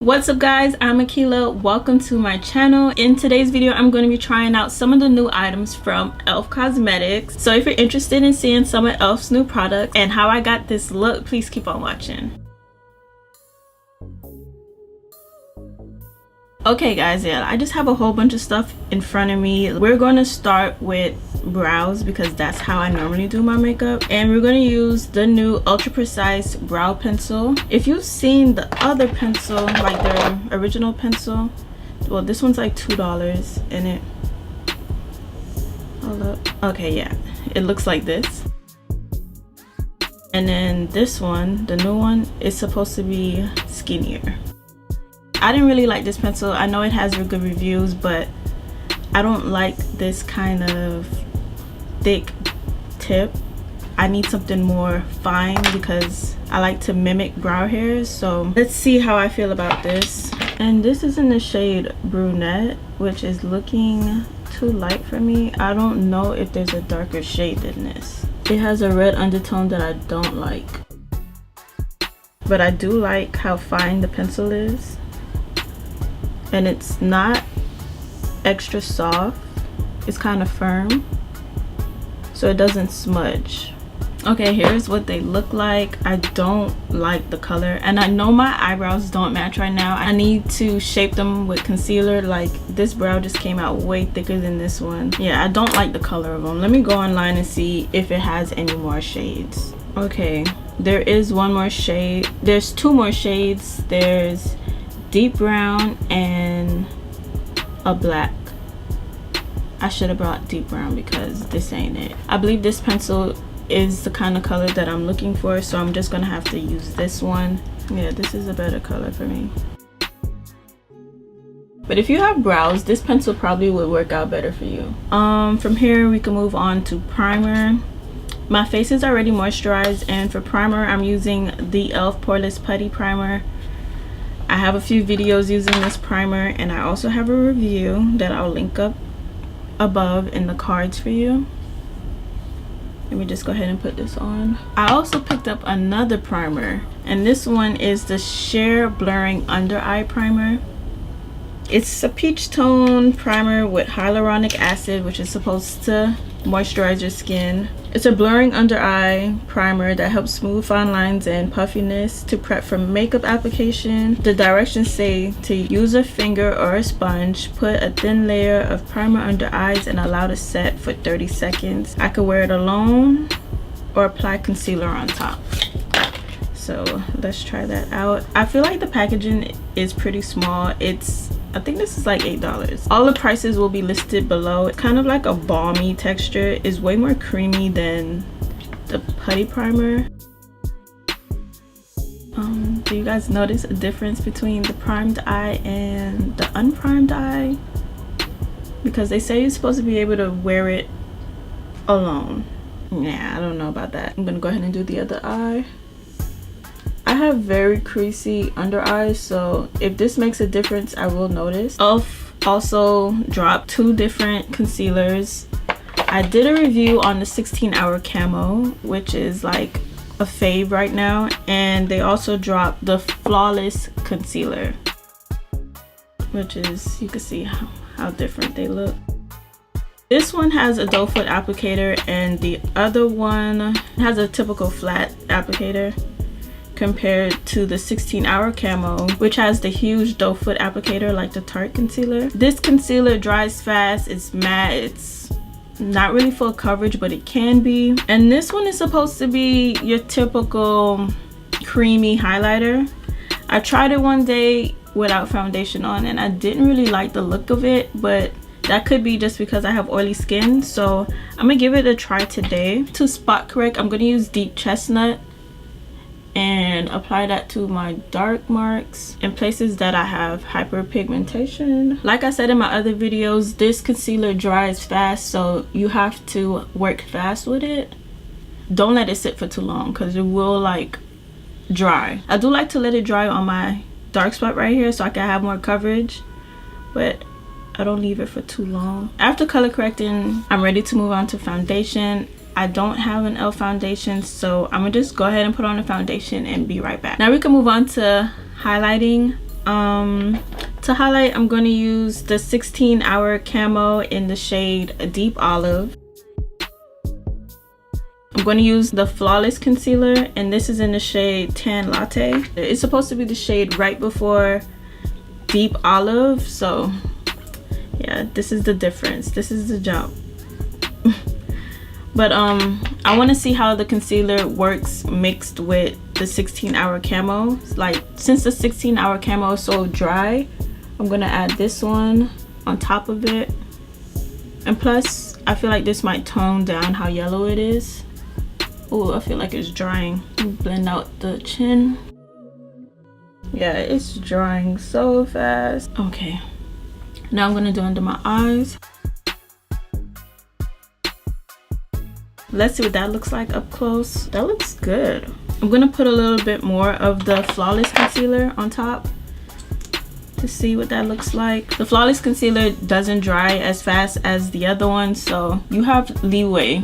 What's up guys, I'm Akila. Welcome to my channel. In today's video I'm going to be trying out some of the new items from e.l.f. Cosmetics. So if you're interested in seeing some of e.l.f.'s new products and how I got this look, please keep on watching. Okay guys, yeah, I just have a whole bunch of stuff in front of me. We're going to start with brows because that's how I normally do my makeup, and we're going to use the new ultra precise brow pencil. If you've seen the other pencil, like their original pencil, well, this one's like $2 and it, hold up, okay, yeah, it looks like this. And then this one, the new one, is supposed to be skinnier. I didn't really like this pencil. I know it has good reviews, but I don't like this kind of thick tip. I need something more fine because I like to mimic brow hairs. So let's see how I feel about this. And this is in the shade Brunette, which is looking too light for me. I don't know if there's a darker shade than this. It has a red undertone that I don't like, but I do like how fine the pencil is. And it's not extra soft, it's kind of firm, so it doesn't smudge. Okay, here's what they look like. I don't like the color, and I know my eyebrows don't match right now. I need to shape them with concealer. Like, this brow just came out way thicker than this one. Yeah, I don't like the color of them. Let me go online and see if it has any more shades. Okay, there is one more shade. There's two more shades. There's deep brown and a black. I should have brought deep brown because this ain't it. I believe this pencil is the kind of color that I'm looking for, so I'm just gonna have to use this one. Yeah, this is a better color for me. But if you have brows, this pencil probably would work out better for you. From here we can move on to primer. My face is already moisturized, and for primer I'm using the e.l.f. Poreless Putty primer. I have a few videos using this primer, and I also have a review that I'll link up above in the cards for you. Let me just go ahead and put this on. I also picked up another primer, and this one is the Sheer Blurring Under Eye Primer. It's a peach tone primer with hyaluronic acid, which is supposed to moisturize your skin. It's a blurring under eye primer that helps smooth fine lines and puffiness to prep for makeup application. The directions say to use a finger or a sponge, put a thin layer of primer under eyes and allow to set for 30 seconds. I could wear it alone or apply concealer on top. So let's try that out. I feel like the packaging is pretty small. I think this is like $8. All the prices will be listed below. It's kind of like a balmy texture. It's way more creamy than the Putty primer. Do you guys notice a difference between the primed eye and the unprimed eye? Because they say you're supposed to be able to wear it alone. Yeah, I don't know about that. I'm gonna go ahead and do the other eye. I have very creasy under eyes, so if this makes a difference, I will notice. e.l.f. also dropped two different concealers. I did a review on the 16-hour Camo, which is like a fave right now, and they also dropped the Flawless Concealer, which is, you can see how different they look. This one has a doe foot applicator, and the other one has a typical flat applicator, compared to the 16-hour Camo, which has the huge doe foot applicator like the Tarte concealer. This concealer dries fast, it's matte, it's not really full coverage, but it can be. And this one is supposed to be your typical creamy highlighter. I tried it one day without foundation on, and I didn't really like the look of it, but that could be just because I have oily skin, so I'm gonna give it a try today. To spot correct, I'm gonna use Deep Chestnut and apply that to my dark marks in places that I have hyperpigmentation. Like I said in my other videos, this concealer dries fast, so you have to work fast with it. Don't let it sit for too long because it will like dry. I do like to let it dry on my dark spot right here so I can have more coverage, but I don't leave it for too long. After color correcting, I'm ready to move on to foundation. I don't have an e.l.f. foundation, so I'm gonna just go ahead and put on the foundation and be right back. Now we can move on to highlighting. To highlight, I'm going to use the 16-Hour Camo in the shade Deep Olive. I'm going to use the Flawless Concealer, and this is in the shade Tan Latte. It's supposed to be the shade right before Deep Olive, so yeah, this is the difference. This is the jump. But I want to see how the concealer works mixed with the 16-Hour Camo. Like, since the 16-Hour Camo is so dry, I'm gonna add this one on top of it. And plus, I feel like this might tone down how yellow it is. Oh, I feel like it's drying. Blend out the chin. Yeah, it's drying so fast. Okay, now I'm gonna do under my eyes. Let's see what that looks like up close. That looks good. I'm gonna put a little bit more of the Flawless Concealer on top to see what that looks like. The Flawless Concealer doesn't dry as fast as the other one, so you have leeway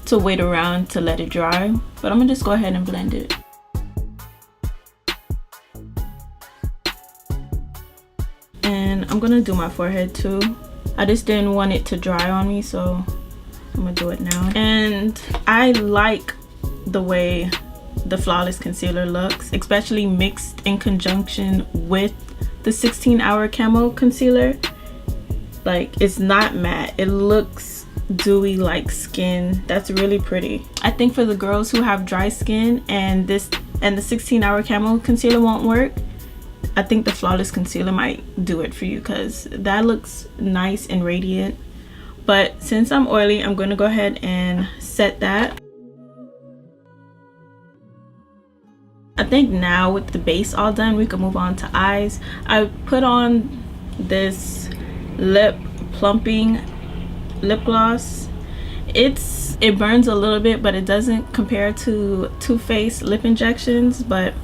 to wait around to let it dry. But I'm gonna just go ahead and blend it. And I'm gonna do my forehead too. I just didn't want it to dry on me, so I'm gonna do it now. And I like the way the Flawless Concealer looks, especially mixed in conjunction with the 16-Hour Camo Concealer. Like, it's not matte, it looks dewy like skin. That's really pretty. I think for the girls who have dry skin and the 16-Hour Camo Concealer won't work, I think the Flawless Concealer might do it for you, because that looks nice and radiant. But since I'm oily, I'm going to go ahead and set that. I think now with the base all done, we can move on to eyes. I put on this Plumping Lip Gloss. It burns a little bit, but it doesn't compare to Too Faced lip injections, but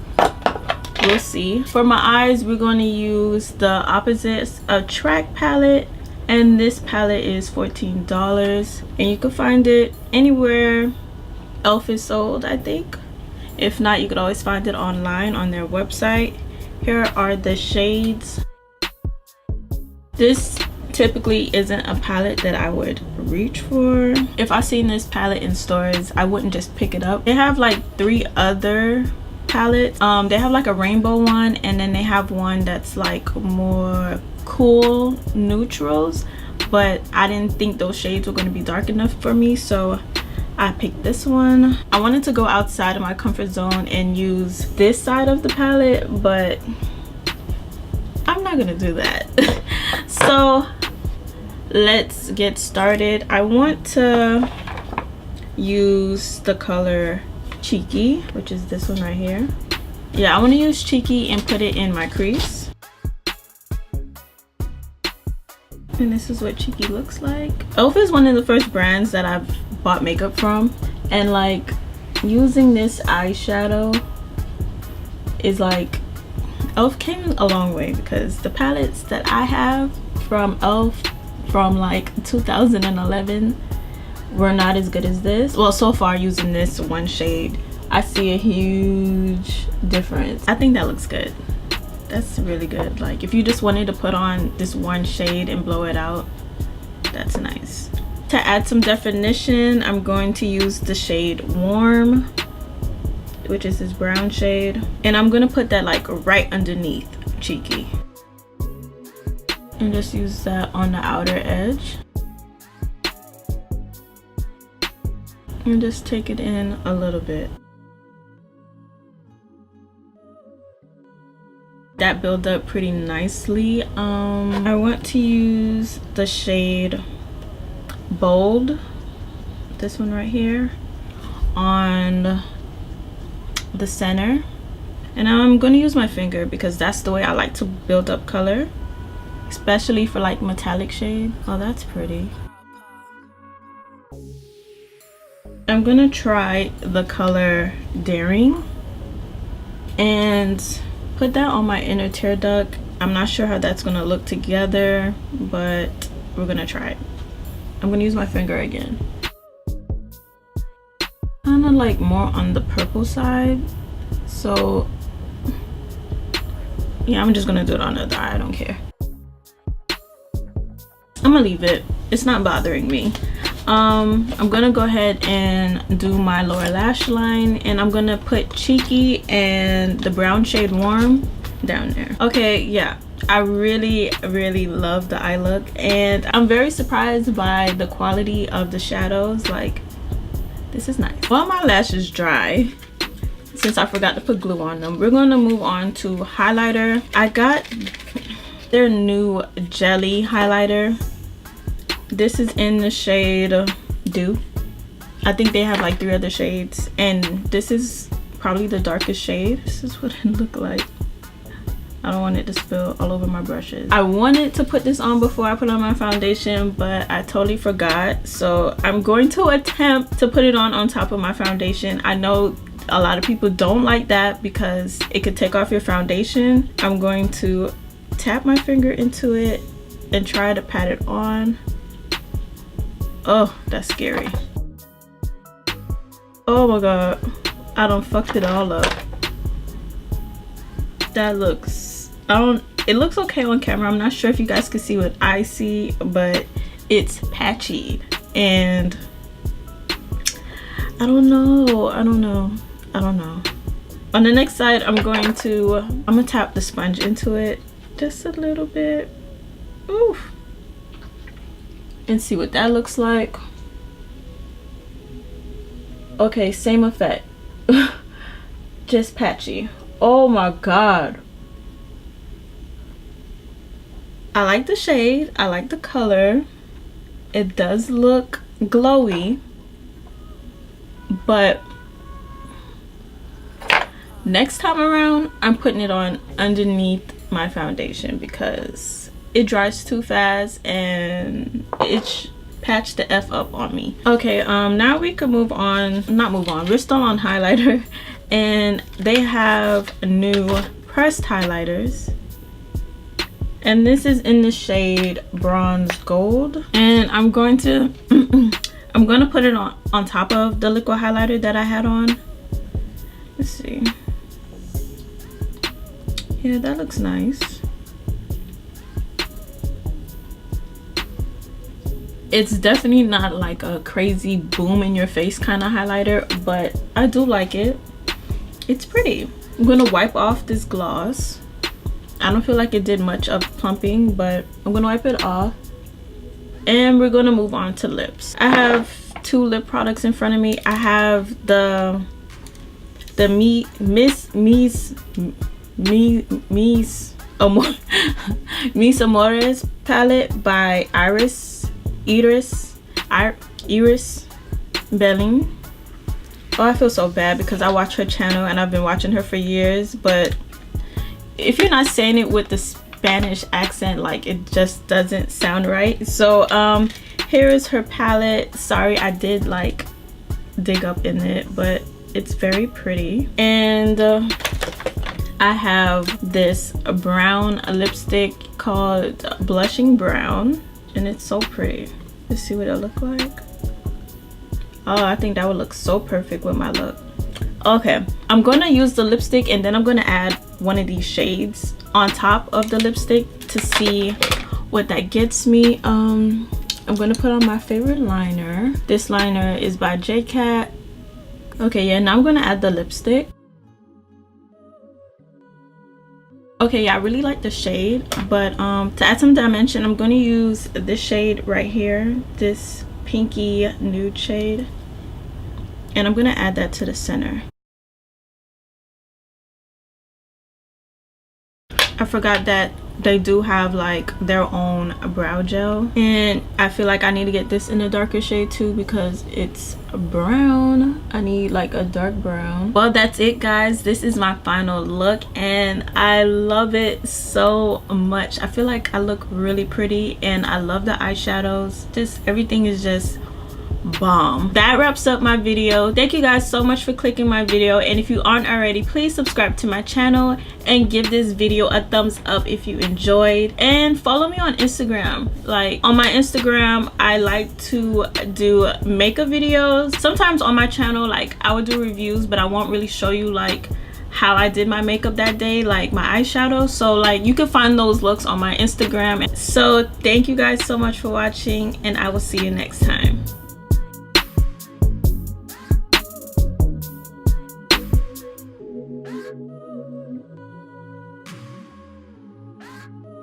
we'll see. For my eyes, we're going to use the Opposites Attract palette. And this palette is $14, and you can find it anywhere e.l.f. is sold, I think. If not, you could always find it online on their website. Here are the shades. This typically isn't a palette that I would reach for. If I seen this palette in stores, I wouldn't just pick it up. They have like 3 other palettes. They have like a rainbow one, and then they have one that's like more cool neutrals, but I didn't think those shades were going to be dark enough for me, so I picked this one. I wanted to go outside of my comfort zone and use this side of the palette, but I'm not gonna do that. So let's get started. I want to use the color Cheeky, which is this one right here. Yeah, I want to use Cheeky and put it in my crease. And this is what Cheeky looks like. e.l.f. is one of the first brands that I've bought makeup from, and like using this eyeshadow is like, e.l.f. came a long way, because the palettes that I have from e.l.f. from like 2011 were not as good as this. Well, so far using this one shade, I see a huge difference. I think that looks good. That's really good. Like, if you just wanted to put on this one shade and blow it out, that's nice. To add some definition, I'm going to use the shade Warm, which is this brown shade, and I'm gonna put that like right underneath Cheeky, and just use that on the outer edge, and just take it in a little bit. That built up pretty nicely. I want to use the shade Bold, this one right here, on the center, and I'm going to use my finger because that's the way I like to build up color, especially for like metallic shade. Oh, that's pretty. I'm gonna try the color Daring and put that on my inner tear duct. I'm not sure how that's gonna look together, but we're gonna try it. I'm gonna use my finger again. Kind of like more on the purple side, so Yeah, I'm just gonna do it on the other eye. I don't care. I'm gonna leave it. It's not bothering me. I'm gonna go ahead and do my lower lash line, and I'm gonna put Cheeky and the brown shade Warm down there. Okay, yeah, I really love the eye look, and I'm very surprised by the quality of the shadows. Like, this is nice. While my lashes dry, since I forgot to put glue on them, we're gonna move on to highlighter. I got their new jelly highlighter. This is in the shade Dew. I think they have like 3 other shades, and this is probably the darkest shade. This is what it looked like. I don't want it to spill all over my brushes. I wanted to put this on before I put on my foundation, but I totally forgot. So I'm going to attempt to put it on top of my foundation. I know a lot of people don't like that because it could take off your foundation. I'm going to tap my finger into it and try to pat it on. Oh, that's scary. Oh my god, I done fucked it all up. That looks, it looks okay on camera. I'm not sure if you guys can see what I see, but it's patchy, and I don't know. On the next side, I'm gonna tap the sponge into it just a little bit. Oof. And see what that looks like. Okay, same effect. Just patchy. Oh my god. I like the shade. I like the color. It does look glowy, but next time around, I'm putting it on underneath my foundation because it dries too fast and it patched the F up on me. Okay, now we can move on. We're still on highlighter, and they have new pressed highlighters, and this is in the shade Bronze Gold, and I'm going to put it on top of the liquid highlighter that I had on. Let's see. Yeah, that looks nice. It's definitely not like a crazy boom in your face kind of highlighter, but I do like it. It's pretty. I'm gonna wipe off this gloss. I don't feel like it did much of plumping, but I'm gonna wipe it off, and we're gonna move on to lips. I have 2 lip products in front of me. I have the Miss Amores palette by Iris Belling. Oh, I feel so bad because I watch her channel and I've been watching her for years, but if you're not saying it with the Spanish accent, like, it just doesn't sound right. So here is her palette. Sorry, I did like dig up in it, but it's very pretty. And I have this brown lipstick called Blushing Brown, and it's so pretty. Let's see what it look like. Oh, I think that would look so perfect with my look. Okay, I'm gonna use the lipstick, and then I'm gonna add one of these shades on top of the lipstick to see what that gets me. I'm gonna put on my favorite liner. This liner is by J-Cat. Okay, yeah, now I'm gonna add the lipstick. Okay, yeah, I really like the shade, but to add some dimension, I'm going to use this shade right here, this pinky nude shade, and I'm going to add that to the center. I forgot that they do have like their own brow gel, and I feel like I need to get this in a darker shade too because it's brown. I need like a dark brown. Well, that's it, guys. This is my final look, and I love it so much. I feel like I look really pretty, and I love the eyeshadows. Just everything is just bomb. That wraps up my video. Thank you guys so much for clicking my video, and if you aren't already, please subscribe to my channel and give this video a thumbs up if you enjoyed, and follow me on Instagram. Like, on my Instagram, I like to do makeup videos. Sometimes on my channel, like, I would do reviews, but I won't really show you like how I did my makeup that day, like my eyeshadow. So like you can find those looks on my Instagram. So thank you guys so much for watching, and I will see you next time.